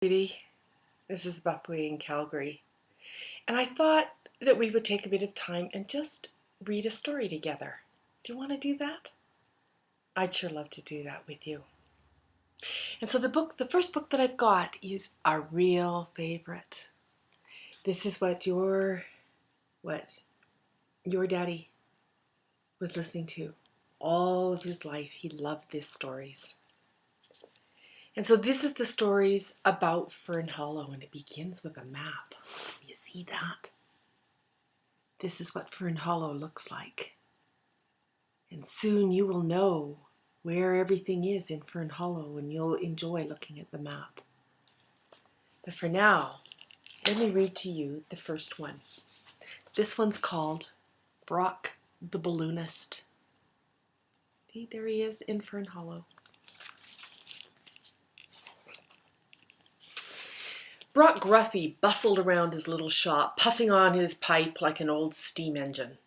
This is Boppie in Calgary, and I thought that we would take a bit of time and just read a story together. Do you want to do that? I'd sure love to do that with you. And so the first book that I've got is a real favorite. This is what your daddy was listening to all of his life. He loved these stories. And so this is the stories about Fern Hollow, and it begins with a map. You see that? This is what Fern Hollow looks like. And soon you will know where everything is in Fern Hollow, and you'll enjoy looking at the map. But for now, let me read to you the first one. This one's called Brock the Balloonist. See, there he is in Fern Hollow. Brock Gruffy bustled around his little shop, puffing on his pipe like an old steam engine.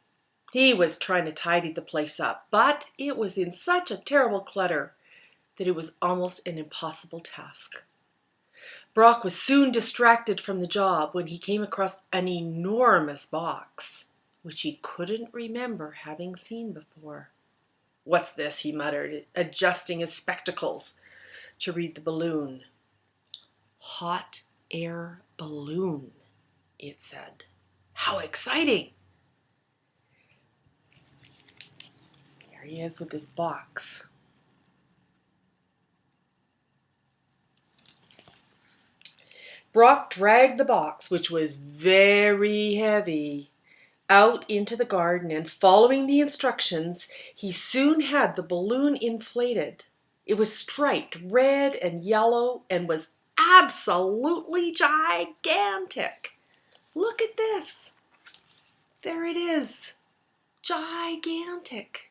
He was trying to tidy the place up, but it was in such a terrible clutter that it was almost an impossible task. Brock was soon distracted from the job when he came across an enormous box, which he couldn't remember having seen before. "What's this?" he muttered, adjusting his spectacles to read the balloon. "Hot air balloon," it said. "How exciting!" There he is with his box. Brock dragged the box, which was very heavy, out into the garden, and following the instructions, he soon had the balloon inflated. It was striped red and yellow and was absolutely gigantic. Look at this. There it is. Gigantic.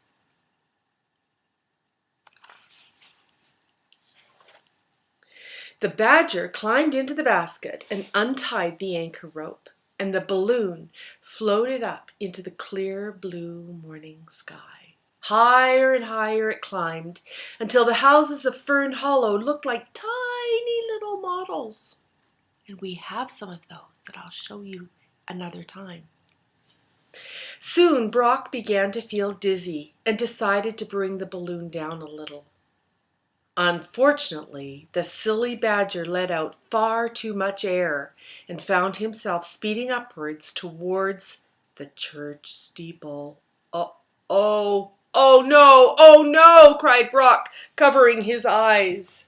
The badger climbed into the basket and untied the anchor rope, and the balloon floated up into the clear blue morning sky. Higher and higher it climbed until the houses of Fern Hollow looked like tiny little models. And we have some of those that I'll show you another time. Soon Brock began to feel dizzy and decided to bring the balloon down a little. Unfortunately, the silly badger let out far too much air and found himself speeding upwards towards the church steeple. Oh no, cried Brock, covering his eyes.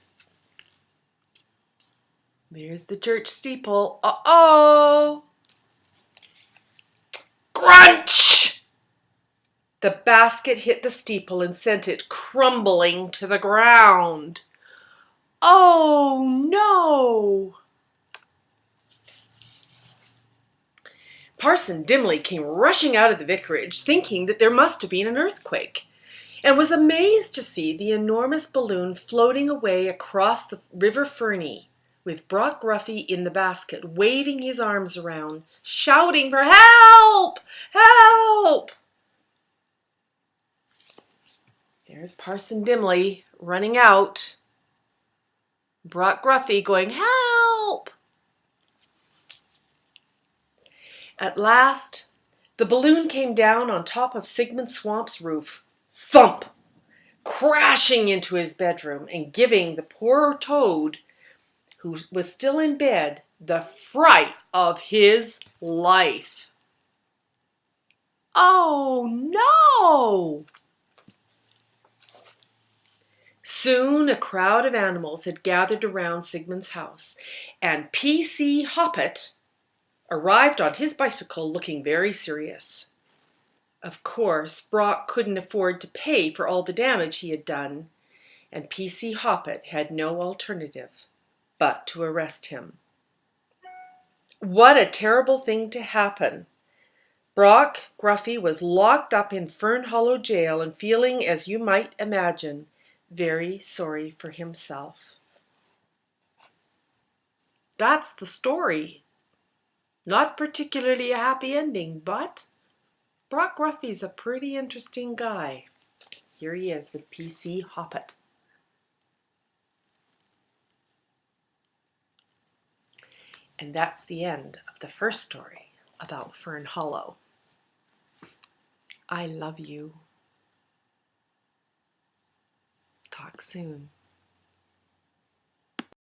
There's the church steeple. Uh-oh! Crunch! The basket hit the steeple and sent it crumbling to the ground. Oh no! Parson Dimly came rushing out of the vicarage, thinking that there must have been an earthquake, and was amazed to see the enormous balloon floating away across the River Fernie, with Brock Gruffy in the basket, waving his arms around, shouting for help! Help! There's Parson Dimly running out. Brock Gruffy going, help! At last, the balloon came down on top of Sigmund Swamp's roof. Thump! Crashing into his bedroom and giving the poor toad, who was still in bed, the fright of his life. Oh no! Soon a crowd of animals had gathered around Sigmund's house, and P.C. Hoppet arrived on his bicycle looking very serious. Of course, Brock couldn't afford to pay for all the damage he had done, and P.C. Hoppet had no alternative but to arrest him. What a terrible thing to happen! Brock Gruffy was locked up in Fern Hollow jail and feeling, as you might imagine, very sorry for himself. That's the story. Not particularly a happy ending, but Brock Gruffy's a pretty interesting guy. Here he is with P.C. Hoppet. And that's the end of the first story about Fern Hollow. I love you. Talk soon.